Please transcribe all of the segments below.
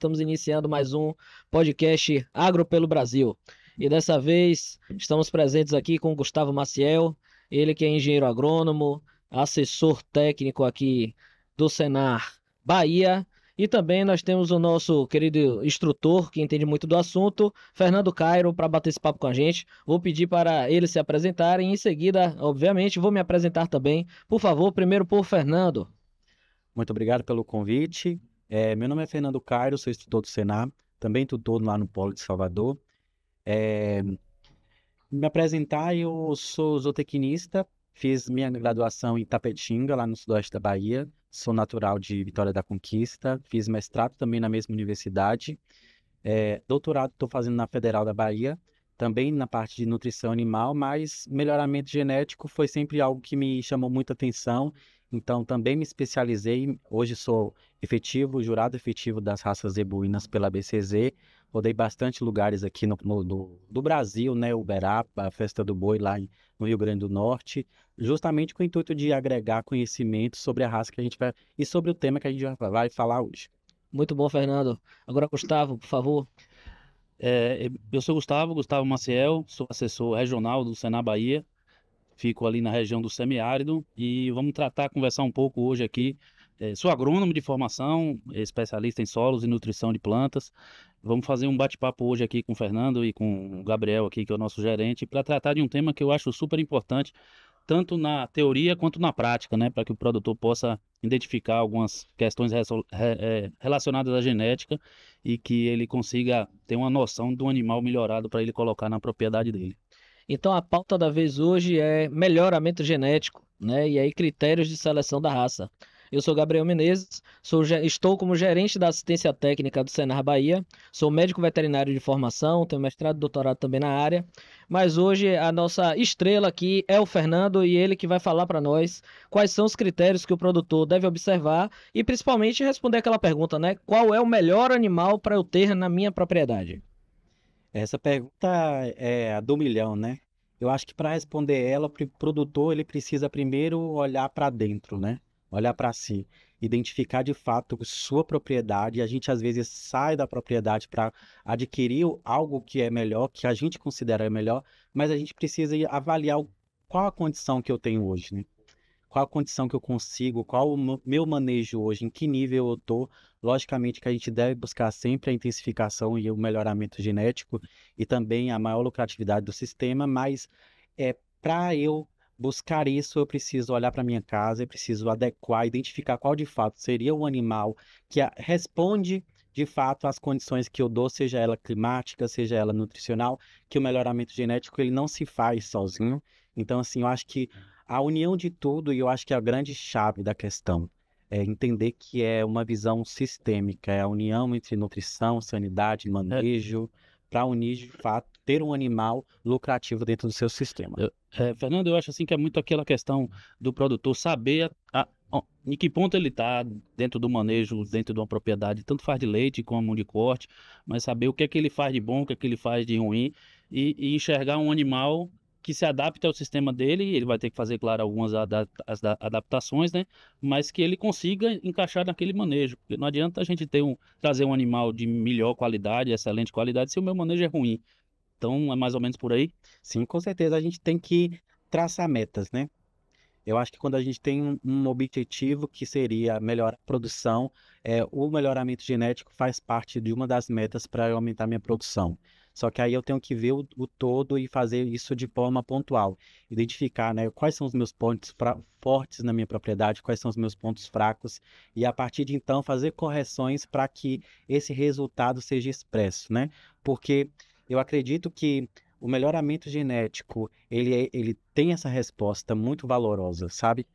estamos iniciando mais um podcast Agro pelo Brasil. E dessa vez estamos presentes aqui com o Gustavo Maciel, ele que é engenheiro agrônomo, assessor técnico aqui do Senar Bahia. E também nós temos o nosso querido instrutor, que entende muito do assunto, Fernando Cairo, para bater esse papo com a gente. Vou pedir para eles se apresentarem e em seguida, obviamente, vou me apresentar também. Por favor, primeiro por Fernando. Muito obrigado pelo convite. Meu nome é Fernando Cairo, sou instrutor do Senar, também tutor lá no Polo de Salvador. Me apresentar, eu sou zootecnista, fiz minha graduação em Tapetinga, lá no sudoeste da Bahia. Sou natural de Vitória da Conquista, fiz mestrado também na mesma universidade. Doutorado estou fazendo na Federal da Bahia, também na parte de nutrição animal, mas melhoramento genético foi sempre algo que me chamou muita atenção. Então também me especializei, hoje sou jurado efetivo das raças zebuínas pela BCZ. Rodei bastante lugares aqui do Brasil, né? Uberaba, a Festa do Boi lá no Rio Grande do Norte, justamente com o intuito de agregar conhecimento sobre a raça que a gente vai e sobre o tema que a gente vai falar hoje. Muito bom, Fernando. Agora, Gustavo, por favor. Eu sou Gustavo Maciel, sou assessor regional do Senar Bahia, fico ali na região do semiárido e vamos conversar um pouco hoje aqui. Sou agrônomo de formação, especialista em solos e nutrição de plantas. Vamos fazer um bate-papo hoje aqui com o Fernando e com o Gabriel aqui, que é o nosso gerente, para tratar de um tema que eu acho super importante, tanto na teoria quanto na prática, né, para que o produtor possa identificar algumas questões relacionadas à genética e que ele consiga ter uma noção do animal melhorado para ele colocar na propriedade dele. Então a pauta da vez hoje é melhoramento genético, né? E aí critérios de seleção da raça. Eu sou Gabriel Menezes, estou como gerente da assistência técnica do Senar Bahia, sou médico veterinário de formação, tenho mestrado e doutorado também na área, mas hoje a nossa estrela aqui é o Fernando e ele que vai falar para nós quais são os critérios que o produtor deve observar e principalmente responder aquela pergunta, né? Qual é o melhor animal para eu ter na minha propriedade? Essa pergunta é a do milhão, né? Eu acho que para responder ela, o produtor ele precisa primeiro olhar para dentro, né? Olhar para si, identificar de fato sua propriedade. A gente às vezes sai da propriedade para adquirir algo que é melhor, que a gente considera melhor, mas a gente precisa avaliar qual a condição que eu tenho hoje, né? Qual a condição que eu consigo, qual o meu manejo hoje, em que nível eu estou. Logicamente que a gente deve buscar sempre a intensificação e o melhoramento genético e também a maior lucratividade do sistema, mas para eu buscar isso, eu preciso olhar para minha casa, eu preciso adequar, identificar qual de fato seria o animal que responde de fato às condições que eu dou, seja ela climática, seja ela nutricional, que o melhoramento genético ele não se faz sozinho. Então, assim, eu acho que a união de tudo, e eu acho que é a grande chave da questão, é entender que é uma visão sistêmica, é a união entre nutrição, sanidade, manejo, para unir, de fato, ter um animal lucrativo dentro do seu sistema. Fernando, eu acho assim que é muito aquela questão do produtor saber em que ponto ele está dentro do manejo, dentro de uma propriedade, tanto faz de leite como de corte, mas saber o que é que ele faz de bom, o que é que ele faz de ruim e enxergar um animal que se adapte ao sistema dele. Ele vai ter que fazer, claro, algumas adaptações, né? Mas que ele consiga encaixar naquele manejo. Porque não adianta a gente trazer um animal de melhor qualidade, excelente qualidade, se o meu manejo é ruim. Então, é mais ou menos por aí? Sim, com certeza. A gente tem que traçar metas, né? Eu acho que quando a gente tem um objetivo que seria melhorar a produção, o melhoramento genético faz parte de uma das metas para aumentar minha produção. Só que aí eu tenho que ver o todo e fazer isso de forma pontual. Identificar, né, quais são os meus pontos fortes na minha propriedade, quais são os meus pontos fracos, e a partir de então fazer correções para que esse resultado seja expresso, né? Porque eu acredito que o melhoramento genético, ele tem essa resposta muito valorosa, sabe?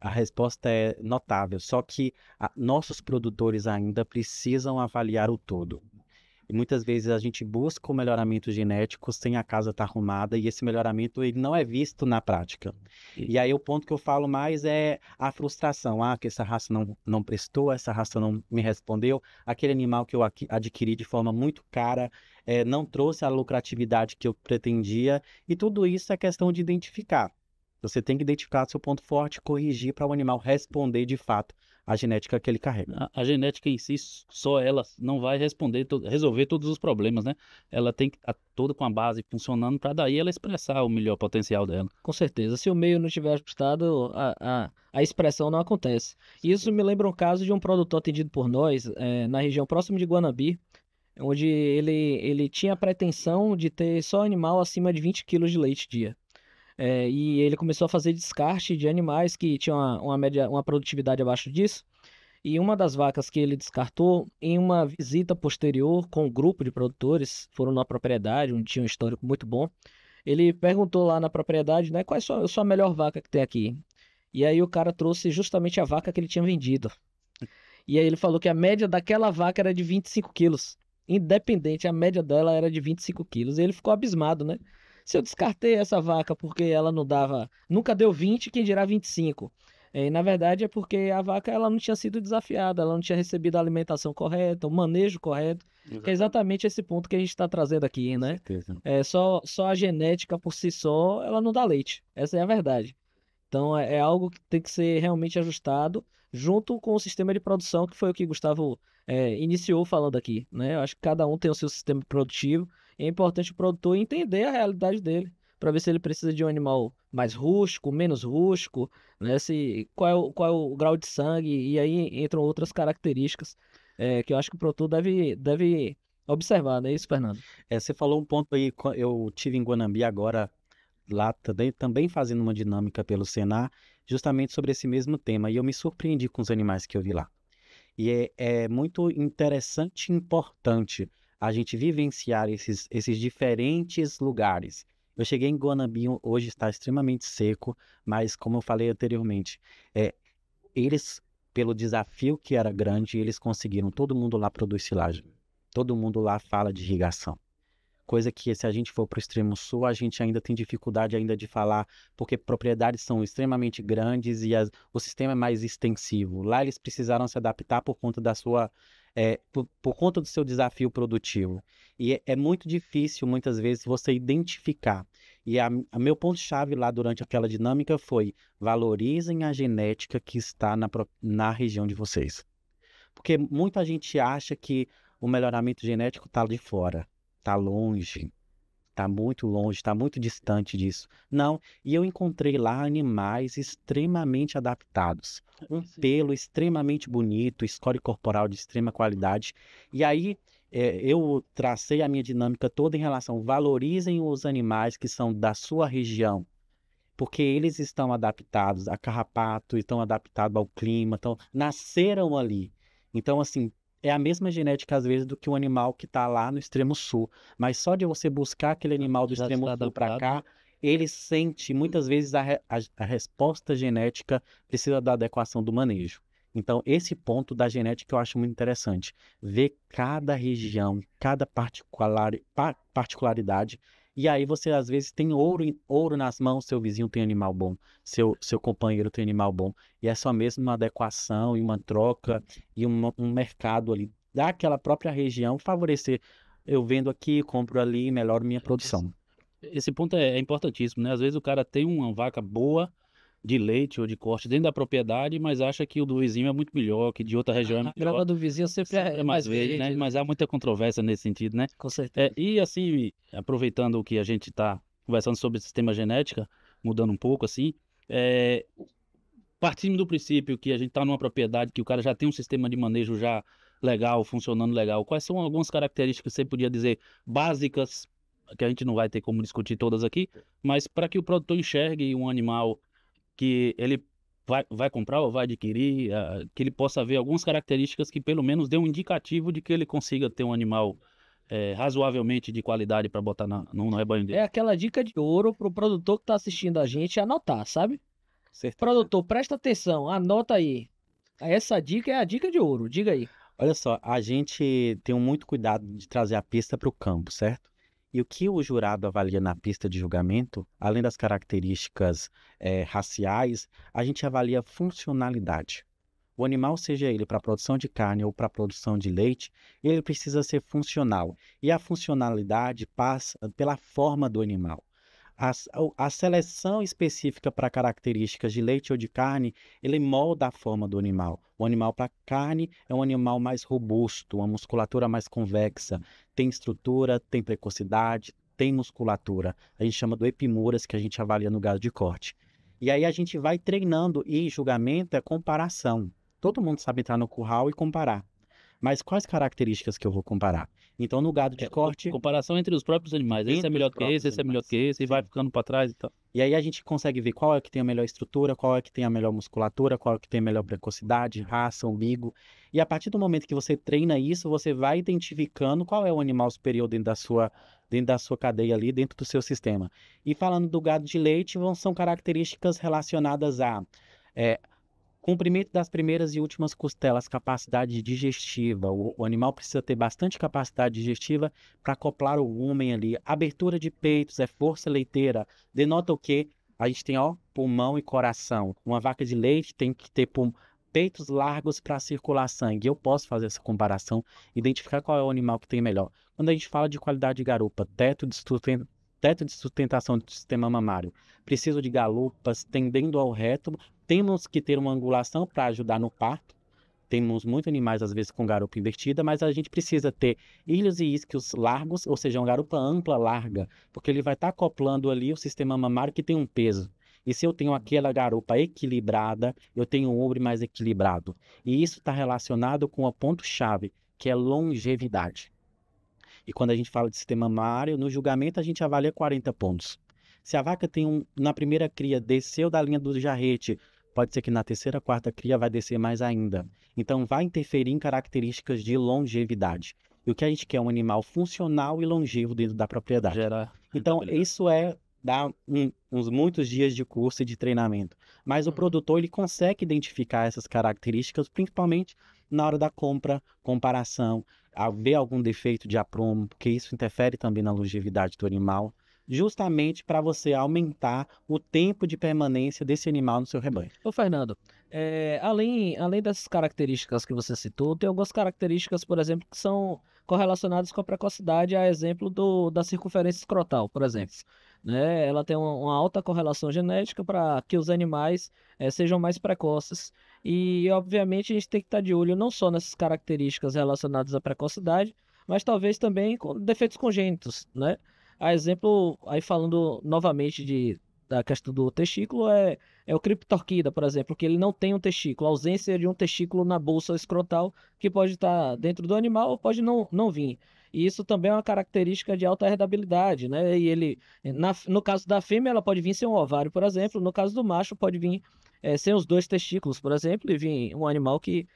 A resposta é notável, só que nossos produtores ainda precisam avaliar o todo. E muitas vezes a gente busca o melhoramento genético sem a casa estar arrumada, e esse melhoramento ele não é visto na prática. E aí o ponto que eu falo mais é a frustração. Que essa raça não prestou, essa raça não me respondeu, aquele animal que eu adquiri de forma muito cara não trouxe a lucratividade que eu pretendia, e tudo isso é questão de identificar. Você tem que identificar seu ponto forte, corrigir para o animal responder de fato a genética que ele carrega. A genética em si, só ela não vai resolver todos os problemas, né? Ela tem que estar toda com a base funcionando para daí ela expressar o melhor potencial dela. Com certeza. Se o meio não estiver ajustado, a expressão não acontece. Isso me lembra um caso de um produtor atendido por nós, na região próxima de Guanabi, onde ele tinha a pretensão de ter só animal acima de 20 quilos de leite dia. E ele começou a fazer descarte de animais que tinham uma produtividade abaixo disso. E uma das vacas que ele descartou, em uma visita posterior com um grupo de produtores, foram na propriedade, onde tinha um histórico muito bom. Ele perguntou lá na propriedade, né, qual é a sua melhor vaca que tem aqui? E aí o cara trouxe justamente a vaca que ele tinha vendido. E aí ele falou que a média daquela vaca era de 25 quilos. Independente, a média dela era de 25 quilos. E ele ficou abismado, né? Se eu descartei essa vaca porque ela não dava, nunca deu 20, quem dirá 25. E na verdade é porque a vaca ela não tinha sido desafiada, ela não tinha recebido a alimentação correta, o manejo correto, que é exatamente esse ponto que a gente está trazendo aqui, né? Certeza. Só a genética por si só, ela não dá leite. Essa é a verdade. Então é algo que tem que ser realmente ajustado junto com o sistema de produção, que foi o que Gustavo iniciou falando aqui, né? Eu acho que cada um tem o seu sistema produtivo e é importante o produtor entender a realidade dele, para ver se ele precisa de um animal mais rústico, menos rústico, né? Qual é o grau de sangue, e aí entram outras características que eu acho que o produtor deve observar, não é isso, Fernando? Você falou um ponto aí, eu tive em Guanambi agora, lá também fazendo uma dinâmica pelo Senar, justamente sobre esse mesmo tema, e eu me surpreendi com os animais que eu vi lá. E é muito interessante e importante a gente vivenciar esses diferentes lugares. Eu cheguei em Guanambi, hoje está extremamente seco, mas como eu falei anteriormente, eles, pelo desafio que era grande, eles conseguiram, todo mundo lá produz silagem, todo mundo lá fala de irrigação. Coisa que se a gente for para o extremo sul, a gente ainda tem dificuldade ainda de falar, porque propriedades são extremamente grandes e o sistema é mais extensivo. Lá eles precisaram se adaptar por conta por conta do seu desafio produtivo. E é muito difícil, muitas vezes, você identificar. E a meu ponto-chave lá durante aquela dinâmica foi: valorizem a genética que está na região de vocês. Porque muita gente acha que o melhoramento genético está de fora. Está longe, está muito longe, está muito distante disso. Não, e eu encontrei lá animais extremamente adaptados, um pelo extremamente bonito, score corporal de extrema qualidade. E aí eu tracei a minha dinâmica toda em relação, valorizem os animais que são da sua região, porque eles estão adaptados a carrapato, estão adaptados ao clima, nasceram ali. Então, assim, é a mesma genética, às vezes, do que o animal que está lá no extremo sul. Mas só de você buscar aquele animal do extremo sul para cá, ele sente, muitas vezes, a resposta genética precisa da adequação do manejo. Então, esse ponto da genética eu acho muito interessante. Ver cada região, cada particularidade. E aí você, às vezes, tem ouro nas mãos, seu vizinho tem animal bom, seu companheiro tem animal bom. E é só mesmo uma adequação e uma troca e um mercado ali daquela própria região favorecer. Eu vendo aqui, compro ali, melhoro minha produção. Esse ponto é importantíssimo, né? Às vezes o cara tem uma vaca boa de leite ou de corte dentro da propriedade, mas acha que o do vizinho é muito melhor, que de outra região é A grama melhor. do vizinho sempre é mais verde, né? Mas há muita controvérsia nesse sentido, né? Com certeza. E assim, aproveitando o que a gente está conversando sobre sistema genética, mudando um pouco assim, partindo do princípio que a gente está numa propriedade que o cara já tem um sistema de manejo já legal, funcionando legal, quais são algumas características que você podia dizer básicas, que a gente não vai ter como discutir todas aqui, mas para que o produtor enxergue um animal que ele vai comprar ou vai adquirir, que ele possa ver algumas características que pelo menos dê um indicativo de que ele consiga ter um animal razoavelmente de qualidade para botar no rebanho dele. É aquela dica de ouro pro produtor que tá assistindo a gente anotar, sabe? Certo. Produtor, presta atenção, anota aí. Essa dica é a dica de ouro, diga aí. Olha só, a gente tem muito cuidado de trazer a pista para o campo, certo? E o que o jurado avalia na pista de julgamento, além das características raciais, a gente avalia a funcionalidade. O animal, seja ele para produção de carne ou para produção de leite, ele precisa ser funcional. E a funcionalidade passa pela forma do animal. A seleção específica para características de leite ou de carne, ele molda a forma do animal. O animal para carne é um animal mais robusto, uma musculatura mais convexa, tem estrutura, tem precocidade, tem musculatura. A gente chama do epimuras, que a gente avalia no gado de corte. E aí a gente vai treinando, e julgamento é comparação. Todo mundo sabe entrar no curral e comparar. Mas quais características que eu vou comparar? Então, no gado de corte, Comparação entre os próprios animais. Esse é Entre melhor os do que esse é melhor próprios que esse, e vai sim. ficando para trás e tal. E aí a gente consegue ver qual é que tem a melhor estrutura, qual é que tem a melhor musculatura, qual é que tem a melhor precocidade, raça, umbigo. E a partir do momento que você treina isso, você vai identificando qual é o animal superior dentro da sua cadeia ali, dentro do seu sistema. E falando do gado de leite, são características relacionadas a comprimento das primeiras e últimas costelas, capacidade digestiva. O animal precisa ter bastante capacidade digestiva para acoplar o rumen ali. Abertura de peitos, força leiteira. Denota o quê? A gente tem, pulmão e coração. Uma vaca de leite tem que ter peitos largos para circular sangue. Eu posso fazer essa comparação, identificar qual é o animal que tem melhor. Quando a gente fala de qualidade de garupa, teto de sustentação do sistema mamário, preciso de galupas tendendo ao reto. Temos que ter uma angulação para ajudar no parto. Temos muitos animais, às vezes, com garupa invertida, mas a gente precisa ter ilhos e isquios largos, ou seja, uma garupa ampla, larga, porque ele vai estar acoplando ali o sistema mamário que tem um peso. E se eu tenho aquela garupa equilibrada, eu tenho um ombro mais equilibrado. E isso está relacionado com o ponto-chave, que é longevidade. E quando a gente fala de sistema mamário, no julgamento a gente avalia 40 pontos. Se a vaca tem na primeira cria, desceu da linha do jarrete, pode ser que na terceira, quarta cria vai descer mais ainda. Então, vai interferir em características de longevidade. E o que a gente quer é um animal funcional e longevo dentro da propriedade. Gerar Então, rentabilidade. isso dá uns muitos dias de curso e de treinamento. Mas o produtor, ele consegue identificar essas características, principalmente na hora da compra, comparação, a ver algum defeito de aprumo, porque isso interfere também na longevidade do animal, justamente para você aumentar o tempo de permanência desse animal no seu rebanho. Ô, Fernando, além dessas características que você citou, tem algumas características, por exemplo, que são correlacionadas com a precocidade, a exemplo da circunferência escrotal, por exemplo. Né? Ela tem uma alta correlação genética para que os animais sejam mais precoces. E, obviamente, a gente tem que estar de olho não só nessas características relacionadas à precocidade, mas talvez também com defeitos congênitos, né? A exemplo, aí falando novamente da questão do testículo, é o criptorquida, por exemplo, que ele não tem um testículo, a ausência de um testículo na bolsa escrotal, que pode estar dentro do animal ou pode não vir. E isso também é uma característica de alta herdabilidade, né? E no caso da fêmea, ela pode vir sem um ovário, por exemplo. No caso do macho, pode vir sem os dois testículos, por exemplo, e vir um animal que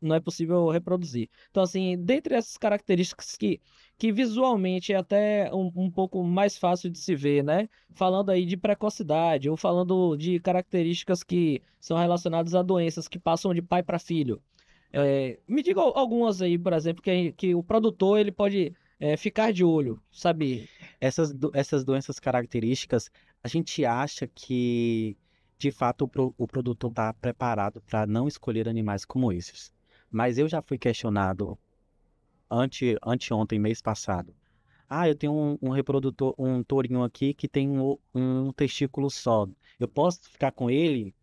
não é possível reproduzir. Então, assim, dentre essas características que visualmente é até um pouco mais fácil de se ver, né? Falando aí de precocidade, ou falando de características que são relacionadas a doenças que passam de pai para filho. Me diga algumas aí, por exemplo, que o produtor ele pode ficar de olho, sabe? Essas doenças características, a gente acha que, de fato, o produtor está preparado para não escolher animais como esses. Mas eu já fui questionado anteontem, mês passado. Eu tenho um reprodutor, um tourinho aqui que tem um testículo só. Eu posso ficar com ele?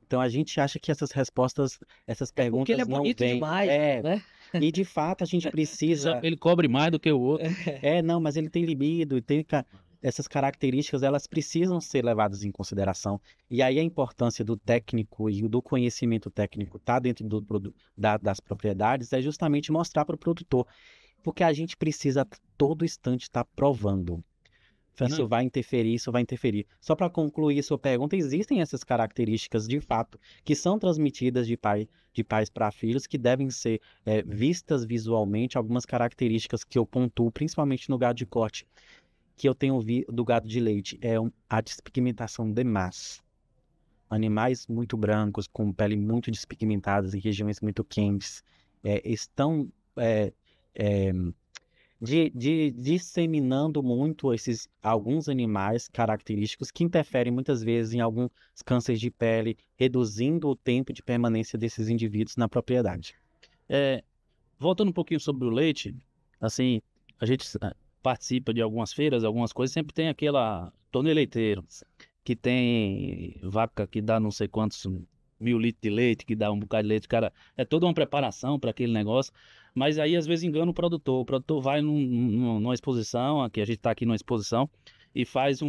Então a gente acha que essas respostas, essas Porque ele é perguntas não bonito vêm. demais, né? E de fato a gente precisa. Ele cobre mais do que o outro. Não, mas ele tem libido e tem essas características, elas precisam ser levadas em consideração. E aí a importância do técnico e do conhecimento técnico tá dentro das propriedades é justamente mostrar para o produtor, porque a gente precisa todo instante estar provando. Isso Fernando, vai interferir, isso vai interferir. Só para concluir sua pergunta, existem essas características de fato que são transmitidas de pais para filhos, que devem ser vistas visualmente. Algumas características que eu pontuo, principalmente no gado de corte, que eu tenho do gado de leite, a despigmentação demais. Animais muito brancos, com pele muito despigmentadas em regiões muito quentes, estão disseminando muito alguns animais característicos que interferem muitas vezes em alguns cânceres de pele, reduzindo o tempo de permanência desses indivíduos na propriedade. voltando um pouquinho sobre o leite, assim, a gente participa de algumas feiras, algumas coisas, sempre tem aquela torneio leiteiro, que tem vaca que dá não sei quantos 1.000 litros de leite, que dá um bocado de leite, cara, é toda uma preparação para aquele negócio, mas aí às vezes engana o produtor vai numa exposição, aqui a gente está aqui numa exposição, e faz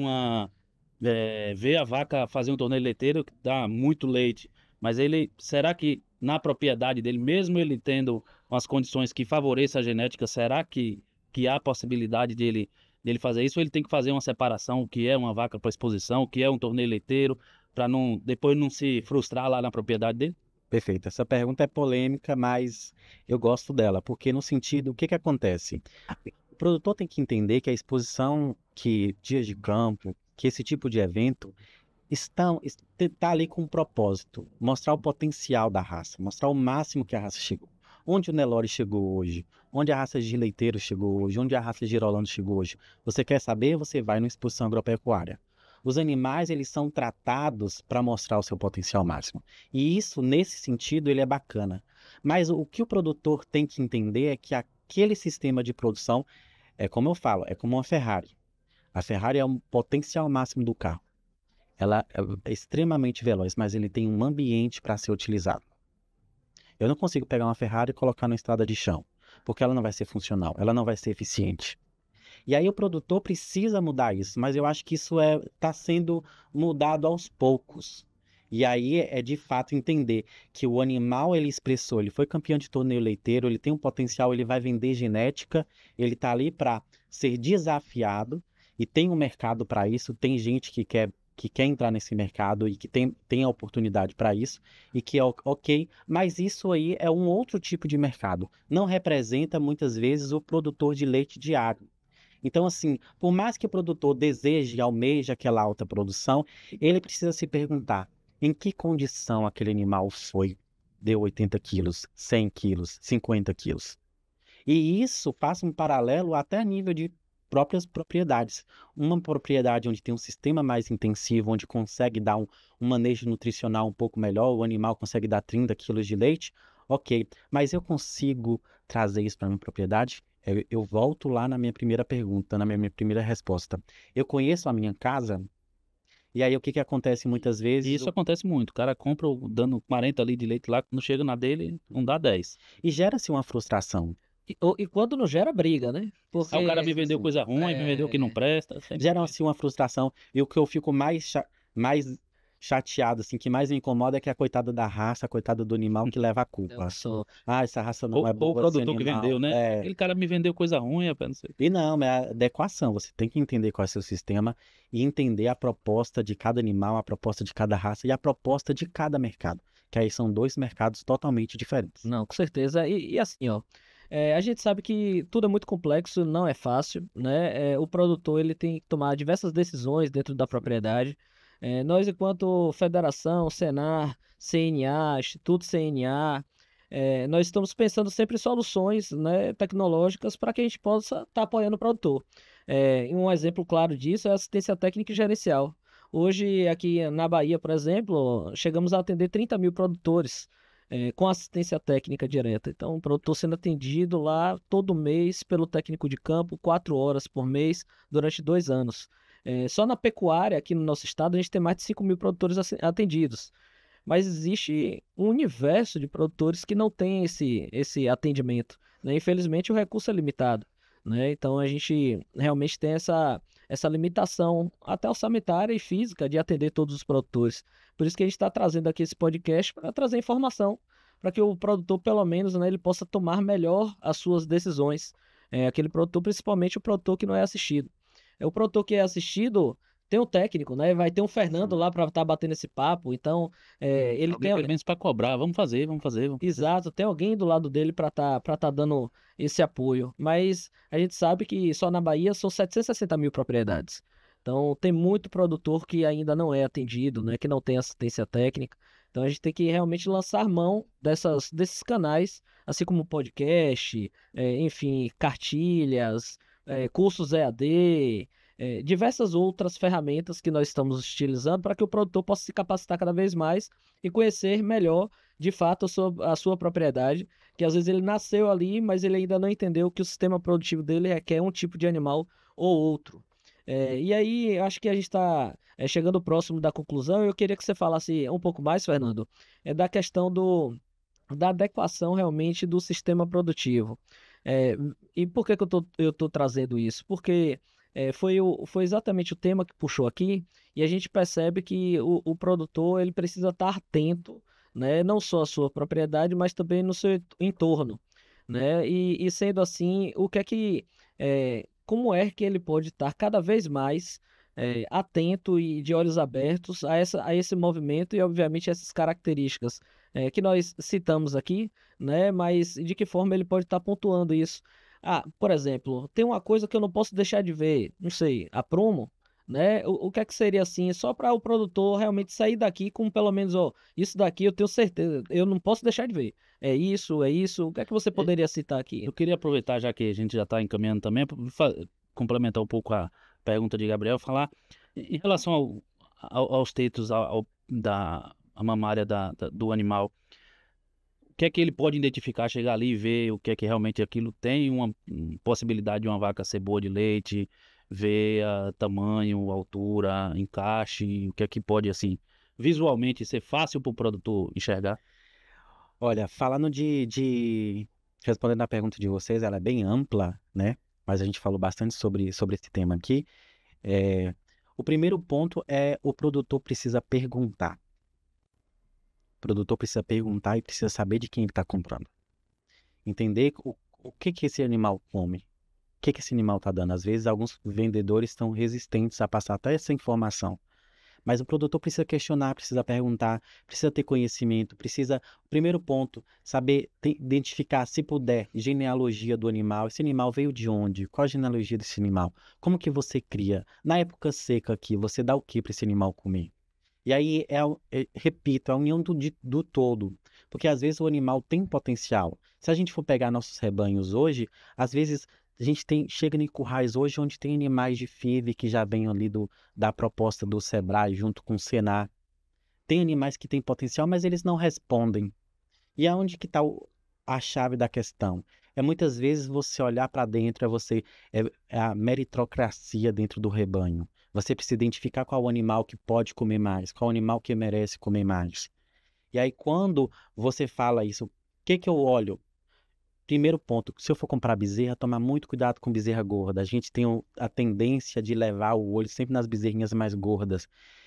vê a vaca fazer um torneio leiteiro que dá muito leite, mas será que na propriedade dele, mesmo ele tendo umas condições que favoreçam a genética, será que há possibilidade dele fazer isso, ou ele tem que fazer uma separação, o que é uma vaca para exposição, o que é um torneio leiteiro, para depois não se frustrar lá na propriedade dele? Perfeito. Essa pergunta é polêmica, mas eu gosto dela, porque no sentido, o que que acontece? O produtor tem que entender que a exposição, que dias de campo, que esse tipo de evento está ali com um propósito, mostrar o potencial da raça, mostrar o máximo que a raça chegou. Onde o Nelore chegou hoje, onde a raça de leiteiro chegou hoje, onde a raça de Girolando chegou hoje. Você quer saber? Você vai numa exposição agropecuária. Os animais, eles são tratados para mostrar o seu potencial máximo. E isso, nesse sentido, ele é bacana. Mas o que o produtor tem que entender é que aquele sistema de produção, é como eu falo, é como uma Ferrari. A Ferrari é o potencial máximo do carro. Ela é extremamente veloz, mas ele tem um ambiente para ser utilizado. Eu não consigo pegar uma Ferrari e colocar na estrada de chão, porque ela não vai ser funcional, ela não vai ser eficiente. E aí o produtor precisa mudar isso, mas eu acho que isso está sendo mudado aos poucos. E aí é de fato entender que o animal ele expressou, ele foi campeão de torneio leiteiro, ele tem um potencial, ele vai vender genética, ele está ali para ser desafiado e tem um mercado para isso, tem gente que quer entrar nesse mercado e que tem a oportunidade para isso e que é ok, mas isso aí é um outro tipo de mercado. Não representa muitas vezes o produtor de leite diário. Então, assim, por mais que o produtor deseje e almeje aquela alta produção, ele precisa se perguntar em que condição aquele animal deu 80 quilos, 100 quilos, 50 quilos. E isso passa um paralelo até a nível de próprias propriedades. Uma propriedade onde tem um sistema mais intensivo, onde consegue dar um manejo nutricional um pouco melhor, o animal consegue dar 30 quilos de leite, ok, mas eu consigo trazer isso para a minha propriedade? Eu volto lá na minha primeira pergunta, na minha primeira resposta. Eu conheço a minha casa, e aí o que acontece muitas vezes? E isso acontece muito. O cara compra dando 40 litros de leite lá, quando chega na dele, não dá 10. E gera-se uma frustração. E quando não gera briga, né? Porque Aí o cara me vendeu coisa ruim, me vendeu que não presta. Gera-se uma frustração. E o que eu fico mais chateado, assim, que mais me incomoda é que a coitada da raça, a coitada do animal que leva a culpa. Essa raça não é boa. Ou o produtor que vendeu, né? Aquele cara me vendeu coisa ruim, rapaz, não sei. E não, é a adequação. Você tem que entender qual é o seu sistema e entender a proposta de cada animal, a proposta de cada raça e a proposta de cada mercado. Que aí são dois mercados totalmente diferentes. Não, com certeza. E assim, ó, a gente sabe que tudo é muito complexo, não é fácil, né? O produtor ele tem que tomar diversas decisões dentro da propriedade. Nós, enquanto federação, Senar, CNA, Instituto CNA, nós estamos pensando sempre em soluções, né, tecnológicas para que a gente possa estar apoiando o produtor. E um exemplo claro disso é a assistência técnica e gerencial. Hoje, aqui na Bahia, por exemplo, chegamos a atender 30 mil produtores com assistência técnica direta. Então, o produtor sendo atendido lá todo mês pelo técnico de campo, 4 horas por mês, durante 2 anos. Só na pecuária, aqui no nosso estado, a gente tem mais de 5 mil produtores atendidos. Mas existe um universo de produtores que não tem esse atendimento, né? Infelizmente, o recurso é limitado, né? Então, a gente realmente tem essa limitação, até orçamentária e física, de atender todos os produtores. Por isso que a gente está trazendo aqui esse podcast para trazer informação, para que o produtor, pelo menos, né, ele possa tomar melhor as suas decisões. Aquele produtor, principalmente o produtor que não é assistido. O produtor que é assistido tem um técnico, né? Vai ter um Fernando lá para estar batendo esse papo. Então, ele tem pelo menos para cobrar. Vamos fazer. Exato, tem alguém do lado dele para tá dando esse apoio. Mas a gente sabe que só na Bahia são 760 mil propriedades. Então, tem muito produtor que ainda não é atendido, né? Que não tem assistência técnica. Então, a gente tem que realmente lançar mão desses canais, assim como podcast, enfim, cartilhas, cursos EAD, diversas outras ferramentas que nós estamos utilizando para que o produtor possa se capacitar cada vez mais e conhecer melhor de fato a sua propriedade, que às vezes ele nasceu ali, mas ele ainda não entendeu que o sistema produtivo dele requer um tipo de animal ou outro. E aí, acho que a gente está chegando próximo da conclusão. Eu queria que você falasse um pouco mais, Fernando, da questão da adequação realmente do sistema produtivo. É, e por que que eu tô trazendo isso? Porque foi exatamente o tema que puxou aqui, e a gente percebe que o produtor ele precisa estar atento, né, não só à sua propriedade, mas também no seu entorno, né? E sendo assim, como é que ele pode estar cada vez mais atento e de olhos abertos a esse movimento e, obviamente, essas características que nós citamos aqui, né? Mas de que forma ele pode estar pontuando isso? Ah, por exemplo, tem uma coisa que eu não posso deixar de ver, não sei, a promo, né? O que é que seria assim, só para o produtor realmente sair daqui com pelo menos, ó, isso daqui eu tenho certeza, eu não posso deixar de ver. É isso, é isso. O que é que você poderia citar aqui? Eu queria aproveitar, já que a gente já está encaminhando também, para complementar um pouco a pergunta de Gabriel, falar em relação aos tetos da a mamária do animal. O que é que ele pode identificar, chegar ali e ver o que é que realmente aquilo tem, uma possibilidade de uma vaca ser boa de leite, ver tamanho, altura, encaixe, o que é que pode, assim, visualmente ser fácil para o produtor enxergar? Olha, falando respondendo a pergunta de vocês, ela é bem ampla, né? Mas a gente falou bastante sobre esse tema aqui. O primeiro ponto é o produtor precisa perguntar. O produtor precisa perguntar e precisa saber de quem ele está comprando. Entender o que esse animal come. O que esse animal está dando. Às vezes, alguns vendedores estão resistentes a passar até essa informação. Mas o produtor precisa questionar, precisa perguntar, precisa ter conhecimento, precisa... Primeiro ponto, saber identificar, se puder, genealogia do animal. Esse animal veio de onde? Qual a genealogia desse animal? Como que você cria? Na época seca aqui, você dá o que para esse animal comer? E aí, repito, é a união do todo. Porque às vezes o animal tem potencial. Se a gente for pegar nossos rebanhos hoje, às vezes a gente chega em currais hoje onde tem animais de FIV que já vêm ali da proposta do Sebrae junto com o Senar. Tem animais que têm potencial, mas eles não respondem. E aonde que está a chave da questão? É muitas vezes você olhar para dentro, é a meritocracia dentro do rebanho. Você precisa identificar qual animal que pode comer mais, qual animal que merece comer mais. E aí, quando você fala isso, o que eu olho? Primeiro ponto, se eu for comprar bezerra, tomar muito cuidado com bezerra gorda. A gente tem a tendência de levar o olho sempre nas bezerrinhas mais gordas.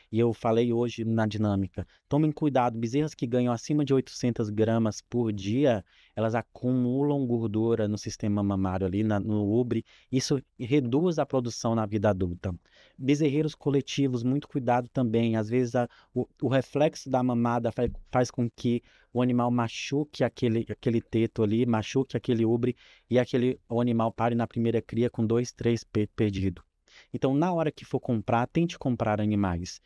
E eu falei hoje na dinâmica, tomem cuidado, bezerras que ganham acima de 800 gramas por dia, elas acumulam gordura no sistema mamário ali, no úbre, isso reduz a produção na vida adulta. Bezerreiros coletivos, muito cuidado também, às vezes o reflexo da mamada faz com que o animal machuque aquele teto ali, machuque aquele úbre e o animal pare na primeira cria com 2, 3 perdido. Então, na hora que for comprar, tente comprar animais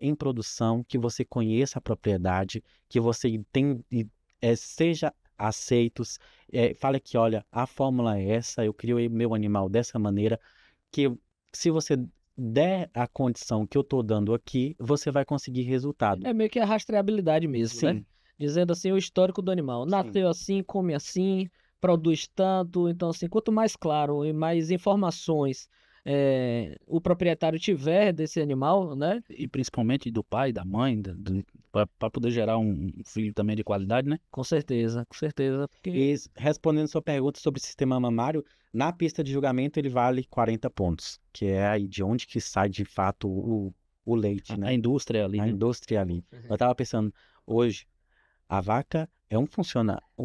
em produção, que você conheça a propriedade, que você seja aceitos, fale que, olha, a fórmula é essa, eu crio meu animal dessa maneira, que se você der a condição que eu estou dando aqui, você vai conseguir resultado. É meio que a rastreabilidade mesmo, né? Sim. Dizendo assim o histórico do animal. Nasceu assim, come assim, produz tanto. Então, assim, quanto mais claro e mais informações o proprietário tiver desse animal, né? E principalmente do pai, da mãe, para poder gerar um filho também de qualidade, né? Com certeza, com certeza. Porque... E respondendo sua pergunta sobre o sistema mamário, na pista de julgamento ele vale 40 pontos, que é aí de onde que sai de fato o leite, né? A indústria ali, A né? indústria ali. Eu estava pensando, hoje, a vaca é o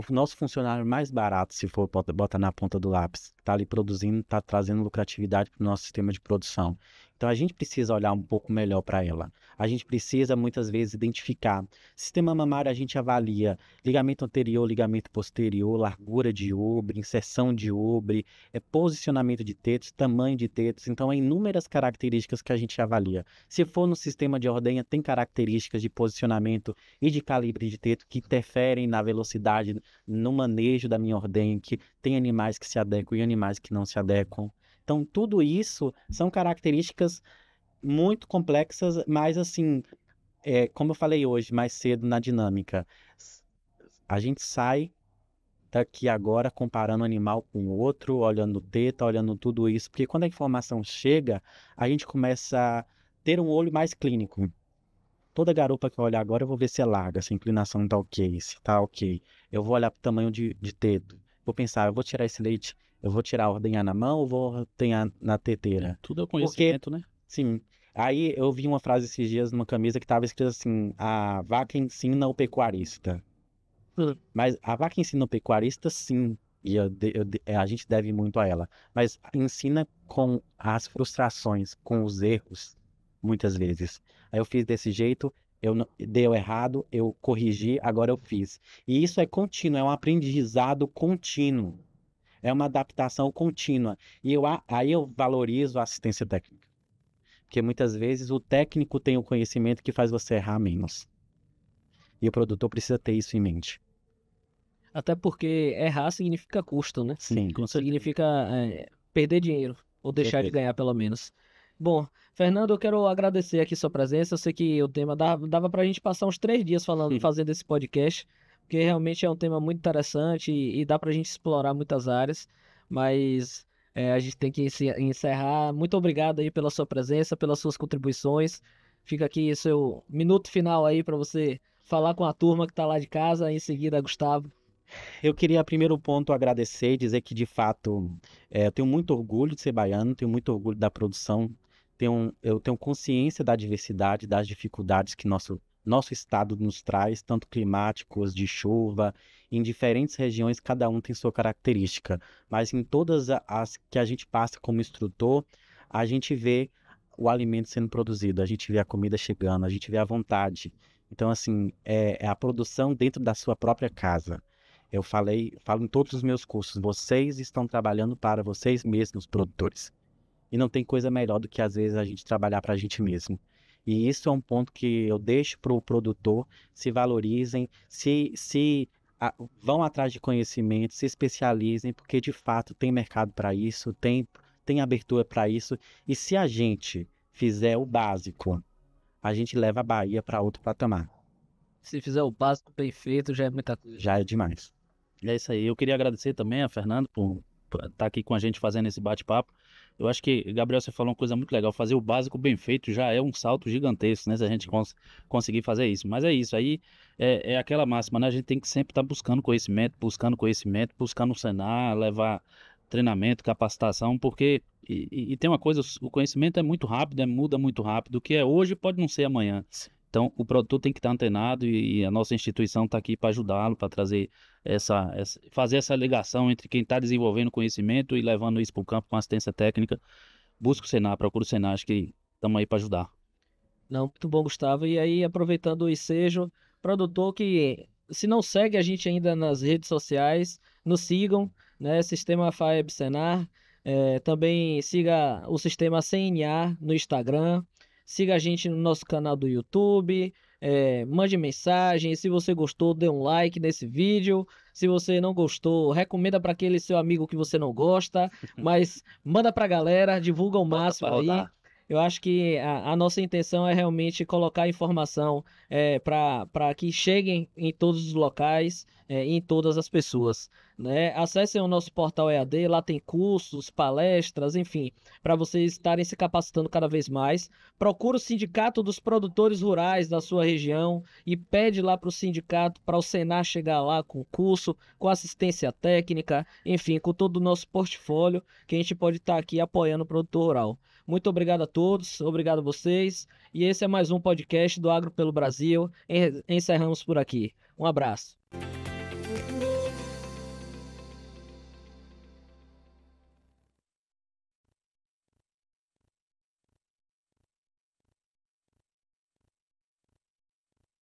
nosso funcionário mais barato, se for botar na ponta do lápis. Está ali produzindo, está trazendo lucratividade para o nosso sistema de produção. Então a gente precisa olhar um pouco melhor para ela. A gente precisa muitas vezes identificar. Sistema mamário a gente avalia ligamento anterior, ligamento posterior, largura de úbre, inserção de úbre, posicionamento de tetos, tamanho de tetos. Então, há inúmeras características que a gente avalia. Se for no sistema de ordenha, tem características de posicionamento e de calibre de teto que interferem na velocidade, no manejo da minha ordenha, que tem animais que se adequam e animais que não se adequam. Então, tudo isso são características muito complexas, mas assim, como eu falei hoje, mais cedo na dinâmica, a gente sai daqui agora comparando animal com o outro, olhando teta, olhando tudo isso, porque quando a informação chega, a gente começa a ter um olho mais clínico. Toda garupa que eu olhar agora, eu vou ver se é larga, se a inclinação tá ok, se tá ok. Eu vou olhar pro tamanho de teto. Vou pensar, eu vou tirar esse leite, eu vou tirar ordenhar na mão ou vou ordenhar na teteira? Tudo é o conhecimento, né? Sim. Aí eu vi uma frase esses dias numa camisa que estava escrito assim: a vaca ensina o pecuarista. Mas a vaca ensina o pecuarista, sim. E a gente deve muito a ela. Mas ensina com as frustrações, com os erros, muitas vezes. Aí eu fiz desse jeito, deu errado, eu corrigi, agora eu fiz. E isso é contínuo, é um aprendizado contínuo. É uma adaptação contínua. E aí eu valorizo a assistência técnica. Porque muitas vezes o técnico tem o conhecimento que faz você errar menos. E o produtor precisa ter isso em mente. Até porque errar significa custo, né? Sim, Com certeza. Significa perder dinheiro, ou deixar de certeza. ganhar pelo menos. Bom, Fernando, eu quero agradecer aqui sua presença. Eu sei que o tema dava pra gente passar uns 3 dias fazendo esse podcast, porque realmente é um tema muito interessante e dá pra gente explorar muitas áreas, mas a gente tem que encerrar. Muito obrigado aí pela sua presença, pelas suas contribuições. Fica aqui seu minuto final aí pra você falar com a turma que tá lá de casa, em seguida, Gustavo. Eu queria, primeiro ponto, agradecer e dizer que, de fato, eu tenho muito orgulho de ser baiano, tenho muito orgulho da produção, eu tenho consciência da diversidade, das dificuldades que nosso estado nos traz, tanto climáticos, de chuva, em diferentes regiões, cada um tem sua característica, mas em todas as que a gente passa como instrutor, a gente vê o alimento sendo produzido, a gente vê a comida chegando, a gente vê a vontade. Então, assim, é a produção dentro da sua própria casa. Eu falo em todos os meus cursos, vocês estão trabalhando para vocês mesmos, produtores. E não tem coisa melhor do que, às vezes, a gente trabalhar para a gente mesmo. E isso é um ponto que eu deixo para o produtor: se valorizem, vão atrás de conhecimento, se especializem, porque, de fato, tem mercado para isso, tem abertura para isso. E se a gente fizer o básico, a gente leva a Bahia para outro patamar. Se fizer o básico bem feito, já é muita coisa. Já é demais. É isso aí. Eu queria agradecer também a Fernando por estar aqui com a gente fazendo esse bate-papo. Eu acho que, Gabriel, você falou uma coisa muito legal. Fazer o básico bem feito já é um salto gigantesco, né? Se a gente conseguir fazer isso. Mas é isso. Aí é aquela máxima, né? A gente tem que sempre estar buscando conhecimento, buscando o Senar, levar treinamento, capacitação, porque e tem uma coisa, o conhecimento é muito rápido, muda muito rápido. O que é hoje pode não ser amanhã. Então, o produtor tem que estar antenado e a nossa instituição está aqui para ajudá-lo, para trazer fazer essa ligação entre quem está desenvolvendo conhecimento e levando isso para o campo com assistência técnica. Busca o Senar, procura o Senar, acho que estamos aí para ajudar. Não, muito bom, Gustavo. E aí, aproveitando o ensejo, produtor que, se não segue a gente ainda nas redes sociais, nos sigam, né? Sistema FAEB Senar. Também siga o Sistema CNA no Instagram. Siga a gente no nosso canal do YouTube. Mande mensagem. Se você gostou, dê um like nesse vídeo. Se você não gostou, recomenda para aquele seu amigo que você não gosta. Mas manda para a galera, divulga o máximo aí. Eu acho que a nossa intenção é realmente colocar informação para que cheguem em todos os locais e em todas as pessoas, né? Acessem o nosso portal EAD, lá tem cursos, palestras, enfim, para vocês estarem se capacitando cada vez mais. Procura o sindicato dos produtores rurais da sua região e pede lá para o sindicato, para o Senar chegar lá com curso, com assistência técnica, enfim, com todo o nosso portfólio, que a gente pode estar aqui apoiando o produtor rural. Muito obrigado a todos, obrigado a vocês. E esse é mais um podcast do Agro pelo Brasil. Encerramos por aqui. Um abraço.